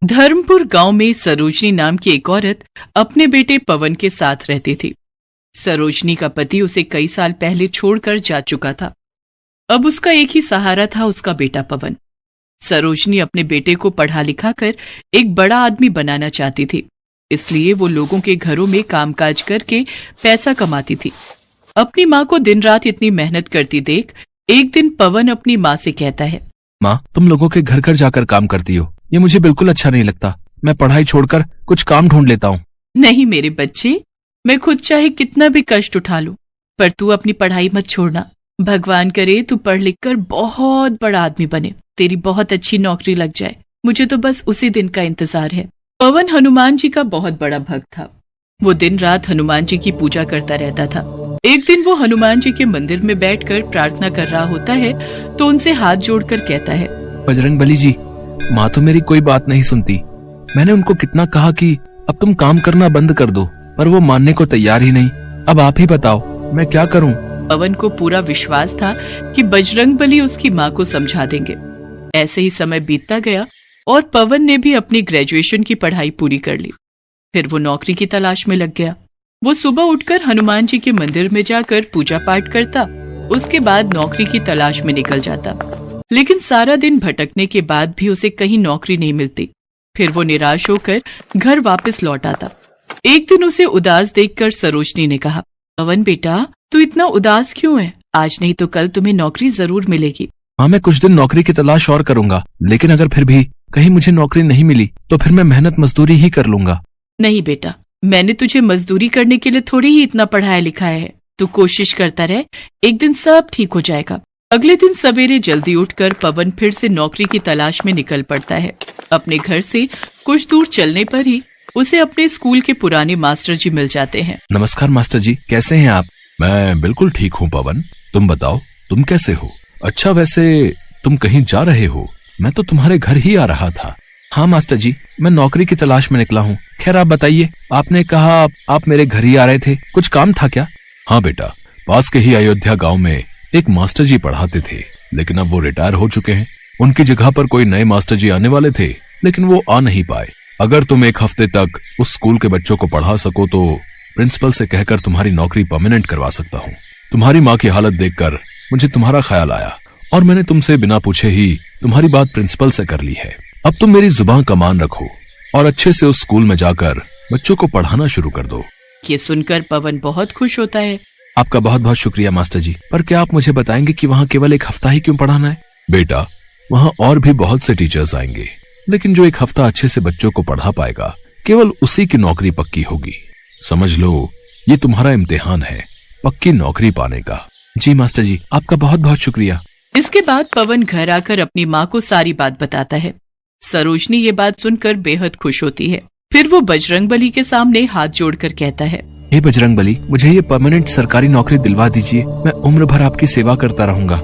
धर्मपुर गांव में सरोजनी नाम की एक औरत अपने बेटे पवन के साथ रहती थी। सरोजनी का पति उसे कई साल पहले छोड़कर जा चुका था। अब उसका एक ही सहारा था, उसका बेटा पवन। सरोजनी अपने बेटे को पढ़ा लिखा कर एक बड़ा आदमी बनाना चाहती थी, इसलिए वो लोगों के घरों में कामकाज करके पैसा कमाती थी। अपनी माँ को दिन रात इतनी मेहनत करती देख एक दिन पवन अपनी माँ से कहता है, माँ, तुम लोगों के घर घर जाकर काम करती हो, ये मुझे बिल्कुल अच्छा नहीं लगता। मैं पढ़ाई छोड़कर कुछ काम ढूंढ लेता हूँ। नहीं मेरे बच्चे, मैं खुद चाहे कितना भी कष्ट उठा लूं, पर तू अपनी पढ़ाई मत छोड़ना। भगवान करे तू पढ़ लिख कर बहुत बड़ा आदमी बने, तेरी बहुत अच्छी नौकरी लग जाए। मुझे तो बस उसी दिन का इंतजार है। पवन हनुमान जी का बहुत बड़ा भक्त था। वो दिन रात हनुमान जी की पूजा करता रहता था। एक दिन वो हनुमान जी के मंदिर में बैठकर प्रार्थना कर रहा होता है तो उनसे हाथ जोड़कर कहता है, बजरंगबली जी, माँ तो मेरी कोई बात नहीं सुनती। मैंने उनको कितना कहा कि अब तुम काम करना बंद कर दो, पर वो मानने को तैयार ही नहीं। अब आप ही बताओ मैं क्या करूं? पवन को पूरा विश्वास था कि बजरंगबली उसकी माँ को समझा देंगे। ऐसे ही समय बीतता गया और पवन ने भी अपनी ग्रेजुएशन की पढ़ाई पूरी कर ली। फिर वो नौकरी की तलाश में लग गया। वो सुबह उठकर हनुमान जी के मंदिर में जाकर पूजा पाठ करता, उसके बाद नौकरी की तलाश में निकल जाता। लेकिन सारा दिन भटकने के बाद भी उसे कहीं नौकरी नहीं मिलती। फिर वो निराश होकर घर वापस लौट आता। एक दिन उसे उदास देखकर सरोजनी ने कहा, पवन बेटा, तू इतना उदास क्यों है? आज नहीं तो कल तुम्हें नौकरी जरूर मिलेगी। हाँ, मैं कुछ दिन नौकरी की तलाश और करूंगा, लेकिन अगर फिर भी कहीं मुझे नौकरी नहीं मिली तो फिर मैं मेहनत मजदूरी ही कर लूंगा। नहीं बेटा, मैंने तुझे मजदूरी करने के लिए थोड़ी ही इतना पढ़ाया लिखाया है। तू कोशिश करता रहे, एक दिन सब ठीक हो जाएगा। अगले दिन सवेरे जल्दी उठकर पवन फिर से नौकरी की तलाश में निकल पड़ता है। अपने घर से कुछ दूर चलने पर ही उसे अपने स्कूल के पुराने मास्टर जी मिल जाते हैं। नमस्कार मास्टर जी, कैसे हैं आप? मैं बिल्कुल ठीक हूँ पवन, तुम बताओ तुम कैसे हो? अच्छा, वैसे तुम कहीं जा रहे हो? मैं तो तुम्हारे घर ही आ रहा था। हाँ मास्टर जी, मैं नौकरी की तलाश में निकला हूँ। खैर आप बताइए, आपने कहा आप मेरे घर ही आ रहे थे, कुछ काम था क्या? हाँ बेटा, पास के ही अयोध्या गांव में एक मास्टर जी पढ़ाते थे, लेकिन अब वो रिटायर हो चुके हैं। उनकी जगह पर कोई नए मास्टर जी आने वाले थे, लेकिन वो आ नहीं पाए। अगर तुम एक हफ्ते तक उस स्कूल के बच्चों को पढ़ा सको तो प्रिंसिपल से कहकर तुम्हारी नौकरी परमानेंट करवा सकता हूँ। तुम्हारी माँ की हालत देखकर मुझे तुम्हारा ख्याल आया और मैंने तुमसे बिना पूछे ही तुम्हारी बात प्रिंसिपल से कर ली है। अब तुम मेरी जुबान का मान रखो और अच्छे से उस स्कूल में जाकर बच्चों को पढ़ाना शुरू कर दो। ये सुनकर पवन बहुत खुश होता है। आपका बहुत बहुत शुक्रिया मास्टर जी, पर क्या आप मुझे बताएंगे कि वहाँ केवल एक हफ्ता ही क्यों पढ़ाना है? बेटा, वहाँ और भी बहुत से टीचर्स आएंगे, लेकिन जो एक हफ्ता अच्छे से बच्चों को पढ़ा पाएगा केवल उसी की नौकरी पक्की होगी। समझ लो, ये तुम्हारा इम्तिहान है पक्की नौकरी पाने का। जी मास्टर जी, आपका बहुत बहुत शुक्रिया। इसके बाद पवन घर आकर अपनी माँ को सारी बात बताता है। सरोजनी ये बात सुनकर बेहद खुश होती है। फिर वो बजरंगबली के सामने हाथ जोड़कर कहता है, हे बजरंगबली, मुझे ये परमानेंट सरकारी नौकरी दिलवा दीजिए। मैं उम्र भर आपकी सेवा करता रहूंगा।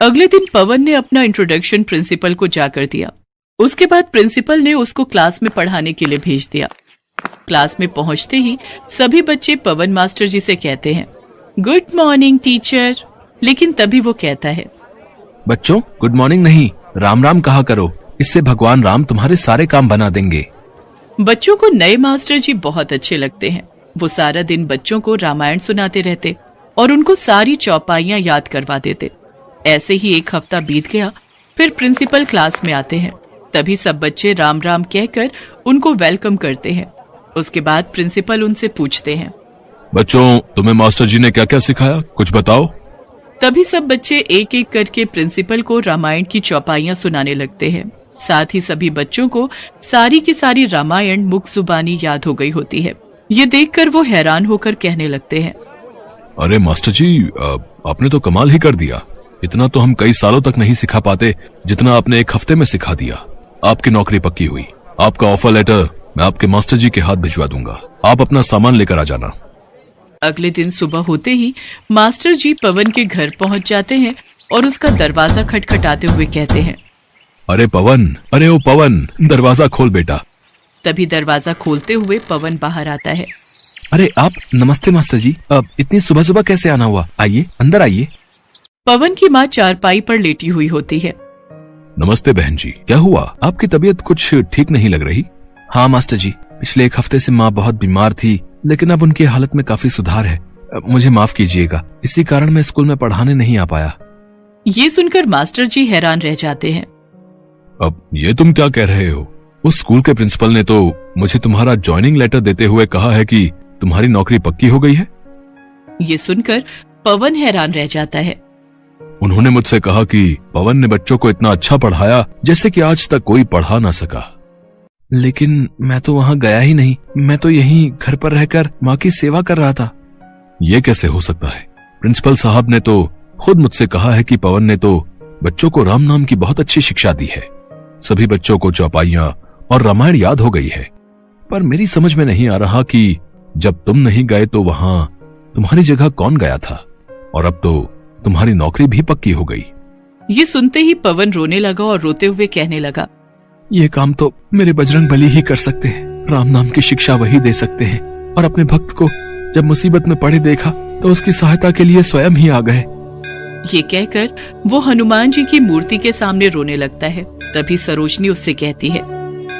अगले दिन पवन ने अपना इंट्रोडक्शन प्रिंसिपल को जाकर दिया। उसके बाद प्रिंसिपल ने उसको क्लास में पढ़ाने के लिए भेज दिया। क्लास में पहुंचते ही सभी बच्चे पवन मास्टर जी से कहते हैं, गुड मॉर्निंग टीचर। लेकिन तभी वो कहता है, बच्चों, गुड मॉर्निंग नहीं, राम राम कहा करो, इससे भगवान राम तुम्हारे सारे काम बना देंगे। बच्चों को नए मास्टर जी बहुत अच्छे लगते हैं। वो सारा दिन बच्चों को रामायण सुनाते रहते और उनको सारी चौपाइयां याद करवा देते। ऐसे ही एक हफ्ता बीत गया। फिर प्रिंसिपल क्लास में आते हैं। तभी सब बच्चे राम राम कहकर उनको वेलकम करते हैं। उसके बाद प्रिंसिपल उनसे पूछते हैं, बच्चों, तुम्हें मास्टर जी ने क्या क्या सिखाया, कुछ बताओ। तभी सब बच्चे एक एक करके प्रिंसिपल को रामायण की चौपाइयां सुनाने लगते हैं। साथ ही सभी बच्चों को सारी की सारी रामायण मुख जुबानी याद हो गई होती है। ये देखकर वो हैरान होकर कहने लगते हैं, अरे मास्टर जी, आपने तो कमाल ही कर दिया। इतना तो हम कई सालों तक नहीं सिखा पाते जितना आपने एक हफ्ते में सिखा दिया। आपकी नौकरी पक्की हुई। आपका ऑफर लेटर मैं आपके मास्टर जी के हाथ भिजवा दूंगा। आप अपना सामान लेकर आ जाना। अगले दिन सुबह होते ही मास्टर जी पवन के घर पहुंच जाते हैं और उसका दरवाजा खटखटाते हुए कहते हैं, अरे पवन, अरे ओ पवन, दरवाजा खोल बेटा। तभी दरवाजा खोलते हुए पवन बाहर आता है। अरे आप, नमस्ते मास्टर जी, अब इतनी सुबह सुबह कैसे आना हुआ? आइए, अंदर आइए। पवन की माँ चारपाई पर लेटी हुई होती है। नमस्ते बहन जी, क्या हुआ? आपकी तबीयत कुछ ठीक नहीं लग रही। हाँ मास्टर जी, पिछले 1 हफ्ते से माँ बहुत बीमार थी, लेकिन अब उनकी हालत में काफी सुधार है। मुझे माफ कीजिएगा, इसी कारण मैं स्कूल में पढ़ाने नहीं आ पाया। ये सुनकर मास्टर जी हैरान रह जाते हैं। अब ये तुम क्या कह रहे हो? उस स्कूल के प्रिंसिपल ने तो मुझे तुम्हारा ज्वाइनिंग लेटर देते हुए कहा है कि तुम्हारी नौकरी पक्की हो गई है। ये सुनकर पवन हैरान रह जाता है। उन्होंने मुझसे कहा कि पवन ने बच्चों को इतना अच्छा पढ़ाया जैसे कि आज तक कोई पढ़ा ना सका। लेकिन मैं तो वहाँ गया ही नहीं, मैं तो यहीं घर पर रहकर माँ की सेवा कर रहा था। ये कैसे हो सकता है? प्रिंसिपल साहब ने तो खुद मुझसे कहा है कि पवन ने तो बच्चों को राम नाम की बहुत अच्छी शिक्षा दी है। सभी बच्चों को चौपाइयां और रामायण याद हो गई है। पर मेरी समझ में नहीं आ रहा कि जब तुम नहीं गए तो वहां तुम्हारी जगह कौन गया था, और अब तो तुम्हारी नौकरी भी पक्की हो गई। ये सुनते ही पवन रोने लगा और रोते हुए कहने लगा, ये काम तो मेरे बजरंगबली ही कर सकते हैं। राम नाम की शिक्षा वही दे सकते हैं, और अपने भक्त को जब मुसीबत में पड़े देखा तो उसकी सहायता के लिए स्वयं ही आ गए। ये कहकर वो हनुमान जी की मूर्ति के सामने रोने लगता है। तभी सरोजनी उससे कहती है,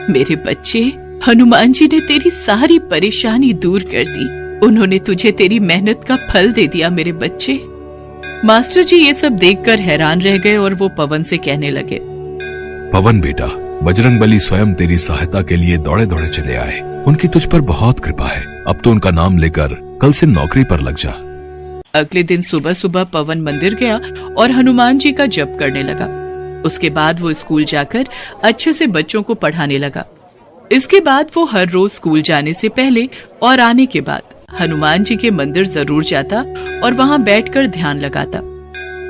मेरे बच्चे, हनुमान जी ने तेरी सारी परेशानी दूर कर दी। उन्होंने तुझे तेरी मेहनत का फल दे दिया मेरे बच्चे। मास्टर जी ये सब देखकर हैरान रह गए और वो पवन से कहने लगे, पवन बेटा, बजरंगबली स्वयं तेरी सहायता के लिए दौड़े दौड़े चले आए। उनकी तुझ पर बहुत कृपा है। अब तो उनका नाम लेकर कल से नौकरी पर लग जा। अगले दिन सुबह सुबह पवन मंदिर गया और हनुमान जी का जप करने लगा। उसके बाद वो स्कूल जाकर अच्छे से बच्चों को पढ़ाने लगा। इसके बाद वो हर रोज स्कूल जाने से पहले और आने के बाद हनुमान जी के मंदिर जरूर जाता और वहां बैठकर ध्यान लगाता।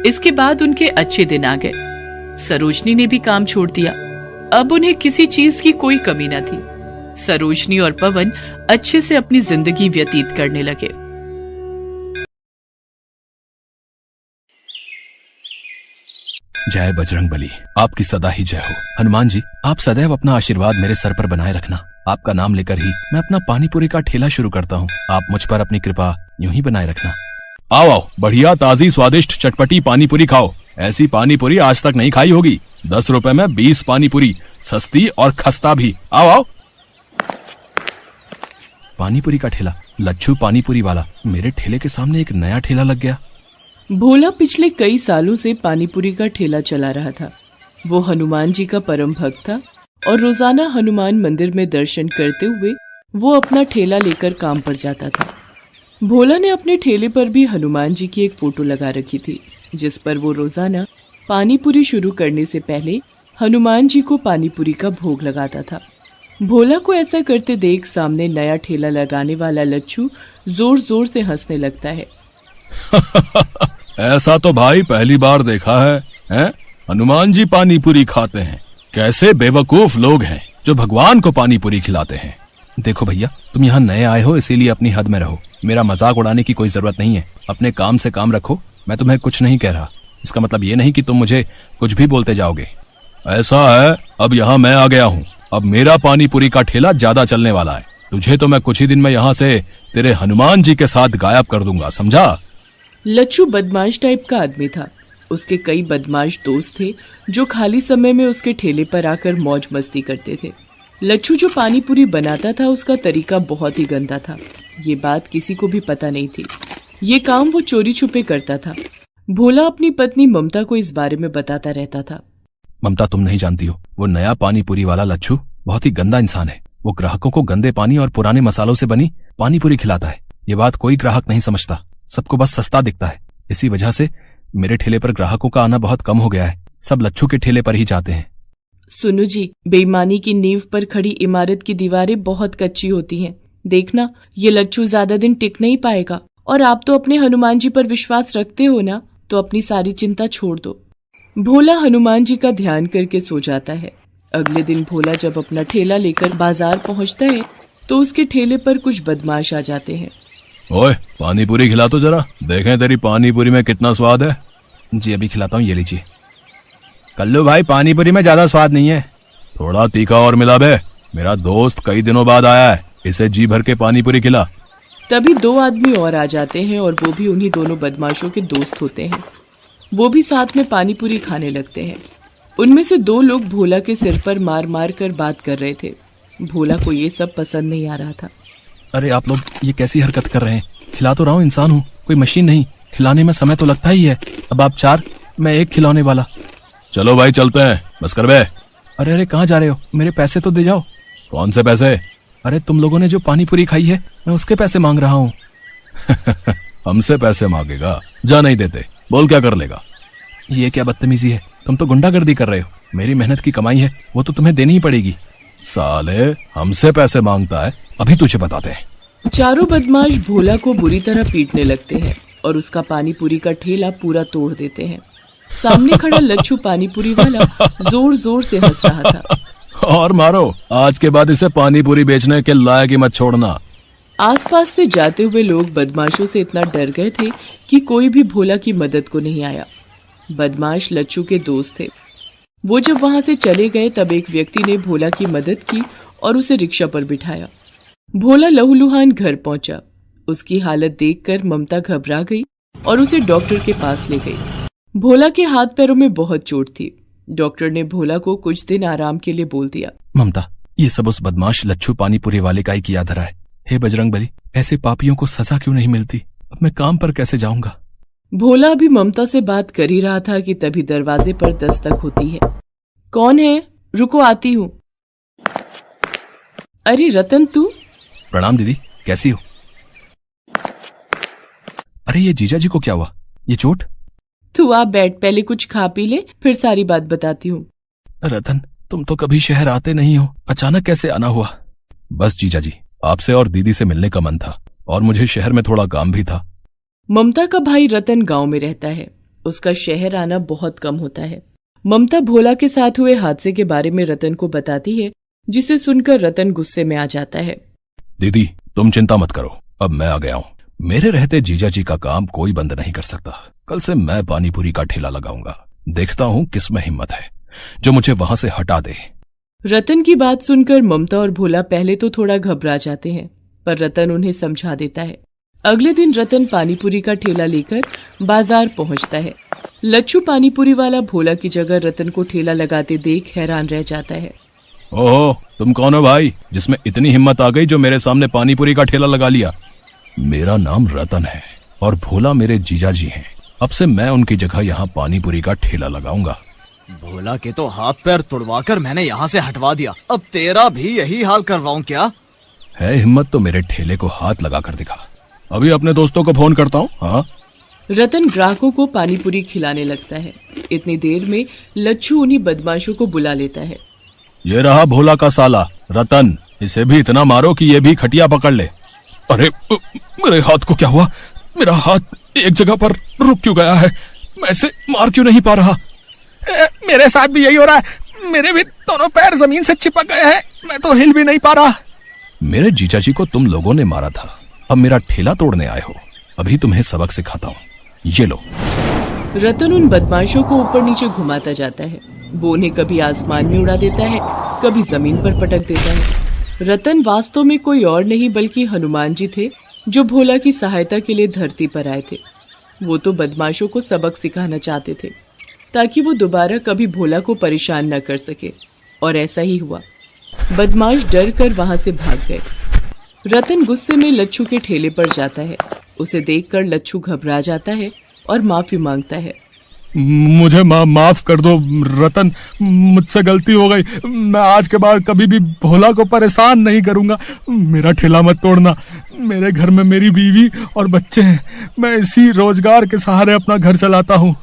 इसके बाद उनके अच्छे दिन आ गए। सरोजनी ने भी काम छोड़ दिया। अब उन्हें किसी चीज की कोई कमी न थी। सरोजनी और पवन अच्छे से अपनी जिंदगी व्यतीत करने लगे। जय बजरंगबली, आपकी सदा ही जय हो। हनुमान जी, आप सदैव अपना आशीर्वाद मेरे सर पर बनाए रखना। आपका नाम लेकर ही मैं अपना पानी पूरी का ठेला शुरू करता हूँ। आप मुझ पर अपनी कृपा यूं ही बनाए रखना। आओ आओ, बढ़िया ताजी स्वादिष्ट चटपटी पानी पूरी खाओ। ऐसी पानी पूरी आज तक नहीं खाई होगी। 10 रुपए में 20 पानी पूरी, सस्ती और खस्ता भी। आओ आओ। पानी पूरी का ठेला, लच्छू पानी पूरी वाला। मेरे ठेले के सामने एक नया ठेला लग गया। भोला पिछले कई सालों से पानीपुरी का ठेला चला रहा था। वो हनुमान जी का परम भक्त था और रोजाना हनुमान मंदिर में दर्शन करते हुए वो अपना ठेला लेकर काम पर जाता था। भोला ने अपने ठेले पर भी हनुमान जी की एक फोटो लगा रखी थी, जिस पर वो रोजाना पानीपुरी शुरू करने से पहले हनुमान जी को पानीपुरी का भोग लगाता था। भोला को ऐसा करते देख सामने नया ठेला लगाने वाला लच्छू जोर जोर से हंसने लगता है। ऐसा तो भाई पहली बार देखा है? हनुमान जी पानी पूरी खाते हैं। कैसे बेवकूफ लोग हैं जो भगवान को पानी पूरी खिलाते हैं। देखो भैया, तुम यहाँ नए आए हो, इसीलिए अपनी हद में रहो। मेरा मजाक उड़ाने की कोई जरूरत नहीं है। अपने काम से काम रखो। मैं तुम्हें कुछ नहीं कह रहा। इसका मतलब ये नहीं कि तुम मुझे कुछ भी बोलते जाओगे। ऐसा है, अब यहाँ मैं आ गया हूँ। अब मेरा पानी पूरी का ठेला ज्यादा चलने वाला है। तुझे तो मैं कुछ ही दिन में यहाँ से तेरे हनुमान जी के साथ गायब कर दूंगा, समझा? लच्छू बदमाश टाइप का आदमी था। उसके कई बदमाश दोस्त थे जो खाली समय में उसके ठेले पर आकर मौज मस्ती करते थे। लच्छू जो पानी पूरी बनाता था उसका तरीका बहुत ही गंदा था। ये बात किसी को भी पता नहीं थी। ये काम वो चोरी छुपे करता था। भोला अपनी पत्नी ममता को इस बारे में बताता रहता था। ममता, तुम नहीं जानती हो, वो नया पानी पूरी वाला लच्छू बहुत ही गंदा इंसान है। वो ग्राहकों को गंदे पानी और पुराने मसालों से बनी पानी पूरी खिलाता है। ये बात कोई ग्राहक नहीं समझता। सबको बस सस्ता दिखता है। इसी वजह से मेरे ठेले पर ग्राहकों का आना बहुत कम हो गया है। सब लच्छू के ठेले पर ही जाते हैं। सुनो जी, बेईमानी की नींव पर खड़ी इमारत की दीवारें बहुत कच्ची होती हैं। देखना, ये लच्छू ज्यादा दिन टिक नहीं पाएगा। और आप तो अपने हनुमान जी पर विश्वास रखते हो ना, तो अपनी सारी चिंता छोड़ दो। भोला हनुमान जी का ध्यान करके सो जाता है। अगले दिन भोला जब अपना ठेला लेकर बाजार पहुंचता है तो उसके ठेले पर कुछ बदमाश आ जाते हैं। ओए, पानी पूरी खिला तो जरा, देखें तेरी पानी पूरी में कितना स्वाद है। जी अभी खिलाता हूँ, ये लीजिए। कल्लू भाई, पानी पूरी में ज्यादा स्वाद नहीं है। थोड़ा तीखा और मिला बे। मेरा दोस्त कई दिनों बाद आया है, इसे जी भर के पानी पूरी खिला। तभी 2 आदमी और आ जाते हैं और वो भी उन्हीं दोनों बदमाशों के दोस्त होते हैं। वो भी साथ में पानी पूरी खाने लगते हैं। उनमें से 2 लोग भोला के सिर पर मार मार कर बात कर रहे थे। भोला को ये सब पसंद नहीं आ रहा था। अरे आप लोग ये कैसी हरकत कर रहे हैं? खिला तो रहा हूँ, इंसान हूँ, कोई मशीन नहीं। खिलाने में समय तो लगता ही है। अब आप 4, मैं 1 खिलाने वाला। चलो भाई चलते हैं, बस कर बे। अरे अरे कहाँ जा रहे हो? मेरे पैसे तो दे जाओ। कौन से पैसे? अरे तुम लोगों ने जो पानी पूरी खाई है, मैं उसके पैसे मांग रहा हूँ। हमसे पैसे मांगेगा? जा, नहीं देते। बोल क्या कर लेगा? ये क्या बदतमीजी है? तुम तो गुंडागर्दी कर रहे हो। मेरी मेहनत की कमाई है, वो तो तुम्हें देनी ही पड़ेगी। साले हमसे पैसे मांगता है, अभी तुझे बताते हैं। चारों बदमाश भोला को बुरी तरह पीटने लगते हैं और उसका पानी पूरी का ठेला पूरा तोड़ देते हैं। सामने खड़ा लच्छू पानी पूरी वाला जोर जोर से हंस रहा था। और मारो, आज के बाद इसे पानी पूरी बेचने के लायक ही मत छोड़ना। आसपास से जाते हुए लोग बदमाशों से इतना डर गए थे कि कोई भी भोला की मदद को नहीं आया। बदमाश लच्छू के दोस्त थे। वो जब वहां से चले गए तब एक व्यक्ति ने भोला की मदद की और उसे रिक्शा पर बिठाया। भोला लहूलुहान घर पहुंचा। उसकी हालत देखकर ममता घबरा गई और उसे डॉक्टर के पास ले गई। भोला के हाथ पैरों में बहुत चोट थी। डॉक्टर ने भोला को कुछ दिन आराम के लिए बोल दिया। ममता, ये सब उस बदमाश लच्छू पानीपुरी वाले का ही किया धरा है। हे बजरंगबली, ऐसे पापियों को सजा क्यों नहीं मिलती? अब मैं काम पर कैसे जाऊंगा? भोला अभी ममता से बात कर ही रहा था कि तभी दरवाजे पर दस्तक होती है। कौन है? रुको, आती हूँ। अरे रतन, तू? प्रणाम दीदी, कैसी हो? अरे ये जीजा जी को क्या हुआ? ये चोट? तू आप बैठ, पहले कुछ खा पी ले, फिर सारी बात बताती हूँ। रतन, तुम तो कभी शहर आते नहीं हो, अचानक कैसे आना हुआ? बस जीजा जी, आपसे और दीदी से मिलने का मन था और मुझे शहर में थोड़ा काम भी था। ममता का भाई रतन गांव में रहता है। उसका शहर आना बहुत कम होता है। ममता भोला के साथ हुए हादसे के बारे में रतन को बताती है, जिसे सुनकर रतन गुस्से में आ जाता है। दीदी, तुम चिंता मत करो, अब मैं आ गया हूँ। मेरे रहते जीजा जी का काम कोई बंद नहीं कर सकता। कल से मैं पानीपुरी का ठेला लगाऊंगा। देखता हूँ किसमें हिम्मत है जो मुझे वहां से हटा दे। रतन की बात सुनकर ममता और भोला पहले तो थोड़ा घबरा जाते हैं, पर रतन उन्हें समझा देता है। अगले दिन रतन पानीपुरी का ठेला लेकर बाजार पहुंचता है। लच्छू पानीपुरी वाला भोला की जगह रतन को ठेला लगाते देख हैरान रह जाता है। ओहो, तुम कौन हो भाई, जिसमें इतनी हिम्मत आ गई जो मेरे सामने पानीपुरी का ठेला लगा लिया? मेरा नाम रतन है और भोला मेरे जीजा जी हैं। अब से मैं उनकी जगह यहाँ पानीपुरी का ठेला लगाऊंगा। भोला के तो हाथ पैर तुड़वाकर मैंने यहाँ से हटवा दिया, अब तेरा भी यही हाल करवाऊं क्या? है हिम्मत तो मेरे ठेले को हाथ लगा कर दिखा। अभी अपने दोस्तों को फोन करता हूँ। हाँ। रतन ग्राहकों को पानीपुरी खिलाने लगता है। इतनी देर में लच्छू उन्हीं बदमाशों को बुला लेता है। ये रहा भोला का साला रतन, इसे भी इतना मारो कि ये भी खटिया पकड़ ले। अरे मेरे हाथ को क्या हुआ? मेरा हाथ एक जगह पर रुक क्यों गया है? मैं इसे मार क्यों नहीं पा रहा? मेरे साथ भी यही हो रहा है। मेरे भी दोनों पैर जमीन से चिपक गए हैं, मैं तो हिल भी नहीं पा रहा। मेरे जीजा जी को तुम लोगों ने मारा था, अब मेरा ठेला तोड़ने आए हो। अभी तुम्हें सबक सिखाता हूँ, ये लो। रतन उन बदमाशों को ऊपर नीचे घुमाता जाता है। वो उन्हें कभी आसमान में उड़ा देता है, कभी जमीन पर पटक देता है। रतन वास्तव में कोई और नहीं बल्कि हनुमान जी थे, जो भोला की सहायता के लिए धरती पर आए थे। वो तो बदमाशों को सबक सिखाना चाहते थे ताकि वो दोबारा कभी भोला को परेशान न कर सके, और ऐसा ही हुआ। बदमाश डर कर वहां से भाग गए। रतन गुस्से में लच्छू के ठेले पर जाता है। उसे देखकर लच्छू घबरा जाता है और माफी मांगता है। मुझे माफ कर दो रतन, मुझसे गलती हो गई। मैं आज के बाद कभी भी भोला को परेशान नहीं करूंगा। मेरा ठेला मत तोड़ना। मेरे घर में मेरी बीवी और बच्चे हैं। मैं इसी रोजगार के सहारे अपना घर चलाता हूँ।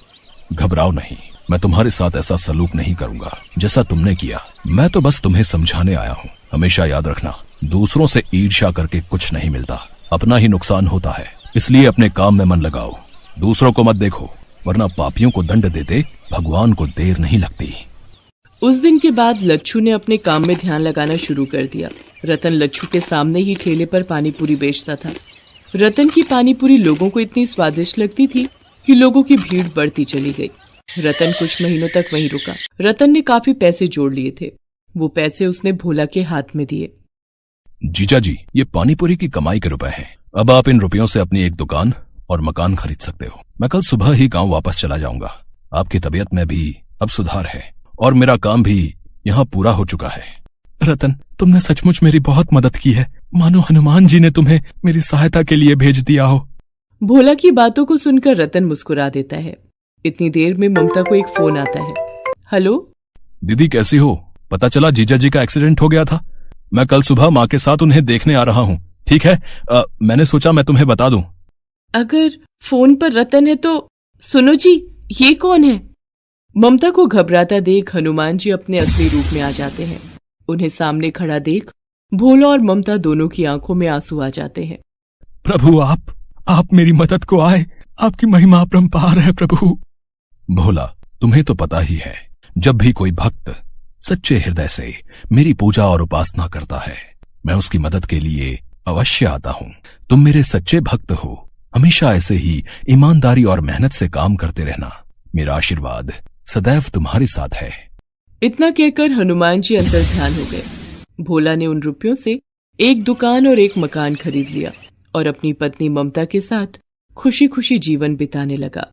घबराओ नहीं, मैं तुम्हारे साथ ऐसा सलूक नहीं करूंगा जैसा तुमने किया। मैं तो बस तुम्हें समझाने आया हूँ। हमेशा याद रखना, दूसरों से ईर्ष्या करके कुछ नहीं मिलता, अपना ही नुकसान होता है। इसलिए अपने काम में मन लगाओ, दूसरों को मत देखो, वरना पापियों को दंड देते भगवान को देर नहीं लगती। उस दिन के बाद लच्छू ने अपने काम में ध्यान लगाना शुरू कर दिया। रतन लच्छू के सामने ही ठेले पर पानीपुरी बेचता था। रतन की पानीपुरी लोगों को इतनी स्वादिष्ट लगती थी कि लोगों की भीड़ बढ़ती चली गई। रतन कुछ महीनों तक वहीं रुका। रतन ने काफी पैसे जोड़ लिए थे। वो पैसे उसने भोला के हाथ में दिए। जीजा जी, ये पानीपुरी की कमाई के रुपए हैं। अब आप इन रुपयों से अपनी एक दुकान और मकान खरीद सकते हो। मैं कल सुबह ही गांव वापस चला जाऊंगा। आपकी तबीयत में भी अब सुधार है और मेरा काम भी यहाँ पूरा हो चुका है। रतन, तुमने सचमुच मेरी बहुत मदद की है, मानो हनुमान जी ने तुम्हें मेरी सहायता के लिए भेज दिया हो। भोला की बातों को सुनकर रतन मुस्कुरा देता है। इतनी देर में ममता को एक फोन आता है। हेलो दीदी, कैसी हो? पता चला जीजा जी का एक्सीडेंट हो गया था। मैं कल सुबह माँ के साथ उन्हें देखने आ रहा हूँ। ठीक है, मैंने सोचा मैं तुम्हें बता दूं। अगर फोन पर रतन है तो सुनो जी, ये कौन है? ममता को घबराता देख हनुमान जी अपने असली रूप में आ जाते हैं। उन्हें सामने खड़ा देख भोला और ममता दोनों की आंखों में आंसू आ जाते हैं। प्रभु, आप मेरी मदद को आए। आपकी महिमा अपरंपार है प्रभु। भोला, तुम्हें तो पता ही है, जब भी कोई भक्त सच्चे हृदय से मेरी पूजा और उपासना करता है, मैं उसकी मदद के लिए अवश्य आता हूँ। तुम मेरे सच्चे भक्त हो। हमेशा ऐसे ही ईमानदारी और मेहनत से काम करते रहना। मेरा आशीर्वाद सदैव तुम्हारे साथ है। इतना कहकर हनुमान जी अंतर ध्यान हो गए। भोला ने उन रुपयों से एक दुकान और एक मकान खरीद लिया और अपनी पत्नी ममता के साथ खुशी खुशी जीवन बिताने लगा।